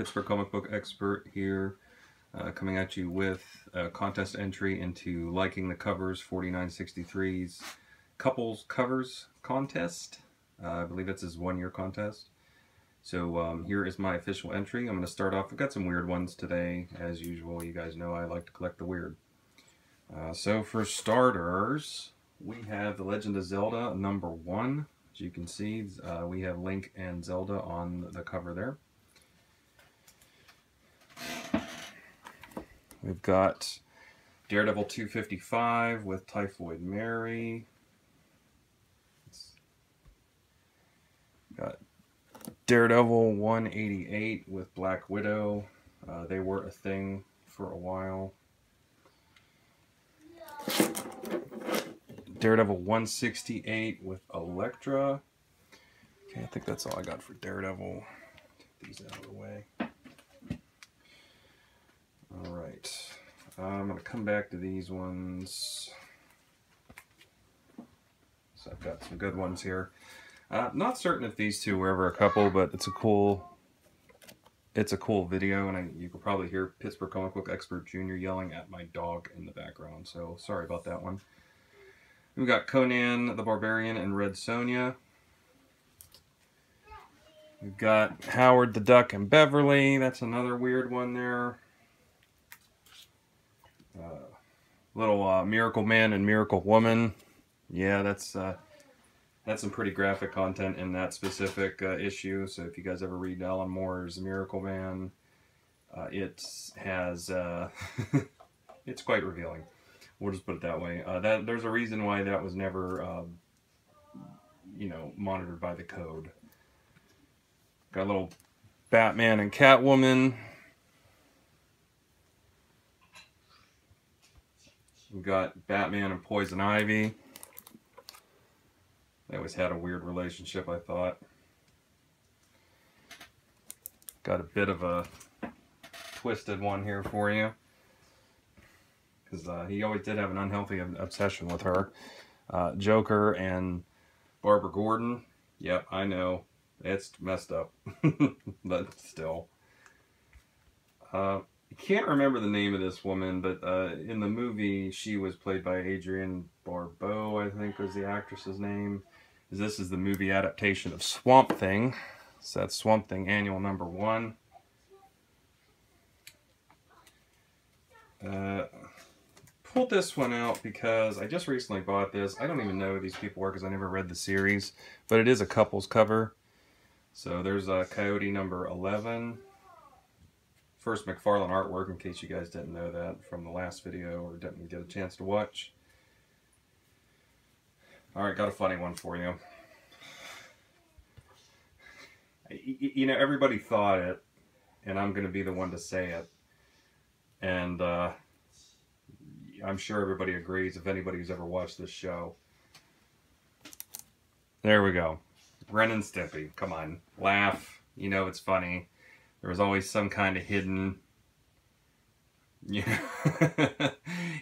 Pittsburgh comic book expert here, coming at you with a contest entry into Liking the Covers 4963's couples covers contest. I believe it's his one-year contest. So here is my official entry. I'm going to start off. I've got some weird ones today, as usual. You guys know I like to collect the weird. So for starters, we have The Legend of Zelda #1. As you can see, we have Link and Zelda on the cover there. We've got Daredevil 255 with Typhoid Mary. Got Daredevil 188 with Black Widow. They were a thing for a while. Daredevil 168 with Elektra. Okay, I think that's all I got for Daredevil. Take these out of the way. Alright, I'm going to come back to these ones. So I've got some good ones here. Not certain if these two were ever a couple, but it's a cool video, and you can probably hear Pittsburgh comic book expert Junior yelling at my dog in the background, so sorry about that one. We've got Conan the Barbarian and Red Sonja. We've got Howard the Duck and Beverly. That's another weird one there. Little Miracle Man and Miracle Woman. Yeah, that's some pretty graphic content in that specific issue. So if you guys ever read Alan Moore's Miracle Man, it has it's quite revealing. We'll just put it that way. There's a reason why that was never, you know, monitored by the code. Got a little Batman and Catwoman. We've got Batman and Poison Ivy. They always had a weird relationship, I thought. Got a bit of a twisted one here for you. Because he always did have an unhealthy obsession with her. Joker and Barbara Gordon. Yep, I know. It's messed up. But still. I can't remember the name of this woman, but in the movie she was played by Adrienne Barbeau, I think was the actress's name. This is the movie adaptation of Swamp Thing. So that's Swamp Thing Annual #1. Pulled this one out because I just recently bought this. I don't even know who these people are because I never read the series, but it is a couples cover. So there's Coyote #11. First McFarlane artwork, in case you guys didn't know that from the last video or didn't get a chance to watch. Alright, got a funny one for you. You know, everybody thought it, and I'm going to be the one to say it. And I'm sure everybody agrees if anybody who's ever watched this show. There we go. Ren and Stimpy. Come on. Laugh. You know it's funny. There was always some kind of hidden,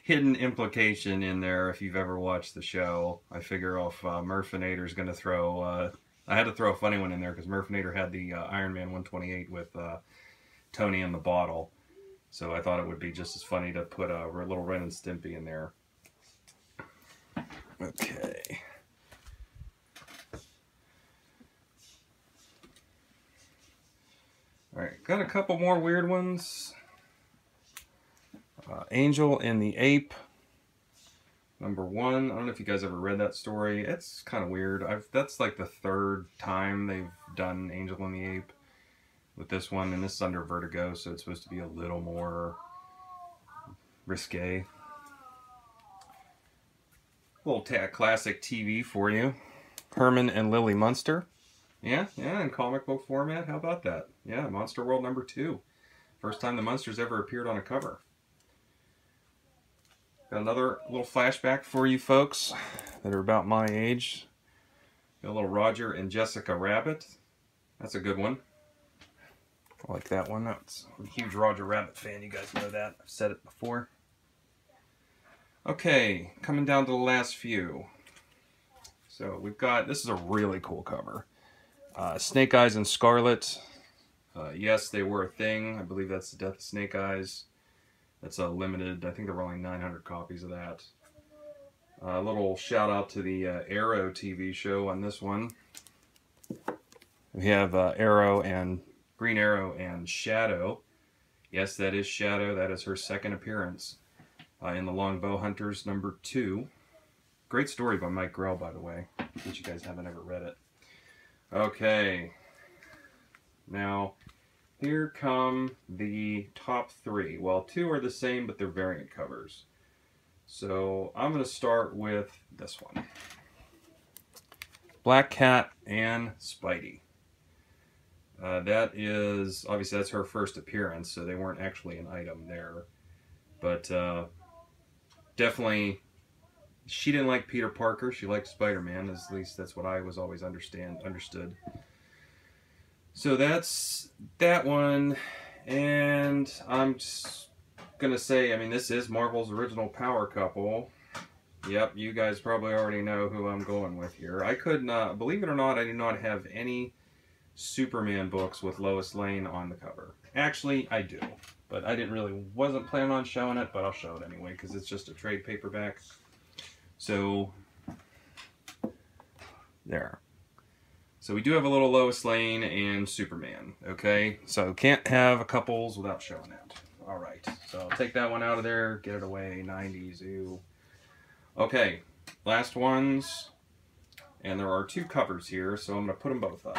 hidden implication in there if you've ever watched the show. I figure if Murphinator's going to throw, I had to throw a funny one in there because Murphinator had the Iron Man 128 with Tony in the bottle. So I thought it would be just as funny to put a little Ren and Stimpy in there. Okay. Alright, got a couple more weird ones. Angel and the Ape, #1. I don't know if you guys ever read that story. It's kind of weird. That's like the 3rd time they've done Angel and the Ape with this one, and this is under Vertigo, so it's supposed to be a little more risque. A little classic TV for you. Herman and Lily Munster. Yeah, in comic book format. How about that? Yeah, Monster World #2. First time the Munsters ever appeared on a cover. Got another little flashback for you folks that are about my age. Got a little Roger and Jessica Rabbit. That's a good one. I like that one. I'm a huge Roger Rabbit fan. You guys know that. I've said it before. Okay, coming down to the last few. So we've got, this is a really cool cover. Snake Eyes and Scarlet. Yes, they were a thing. I believe that's the Death of Snake Eyes. That's a limited. I think there were only 900 copies of that. A little shout out to the Arrow TV show on this one. We have Arrow and Green Arrow and Shadow. Yes, that is Shadow. That is her second appearance in the Longbow Hunters #2. Great story by Mike Grell, by the way, in case you guys haven't ever read it. Okay. Now, here come the top 3. Well, 2 are the same, but they're variant covers. So, I'm going to start with this one. Black Cat and Spidey. That is, obviously that's her first appearance, so they weren't actually an item there. But definitely, she didn't like Peter Parker, she liked Spider-Man, at least that's what I was always understood. So that's that one, and I'm just going to say, I mean, this is Marvel's original power couple. Yep, you guys probably already know who I'm going with here. I could not, believe it or not, I do not have any Superman books with Lois Lane on the cover. Actually, I do, but I wasn't planning on showing it, but I'll show it anyway because it's just a trade paperback. So, there. So we do have a little Lois Lane and Superman, okay? So can't have a couples without showing it. Alright, so I'll take that one out of there, get it away, 90s, ew. Okay, last ones, and there are 2 covers here, so I'm going to put them both up.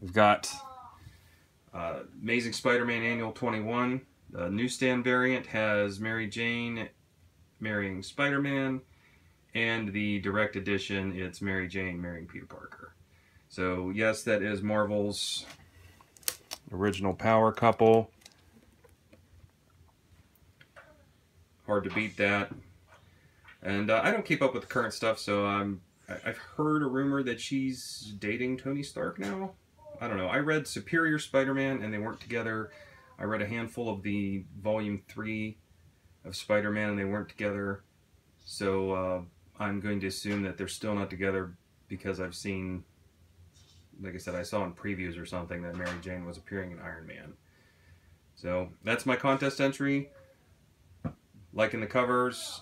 We've got Amazing Spider-Man Annual 21. The newsstand variant has Mary Jane marrying Spider-Man, and the direct edition, it's Mary Jane marrying Peter Parker. So yes, that is Marvel's original power couple. Hard to beat that. And I don't keep up with the current stuff, so I've heard a rumor that she's dating Tony Stark now. I don't know. I read Superior Spider-Man and they weren't together. I read a handful of the Volume 3 of Spider-Man and they weren't together. So I'm going to assume that they're still not together because I've seen, like I said, I saw in previews or something that Mary Jane was appearing in Iron Man. So that's my contest entry. Liking the covers.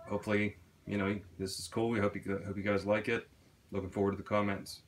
Hopefully, you know, this is cool. We hope you guys like it. Looking forward to the comments.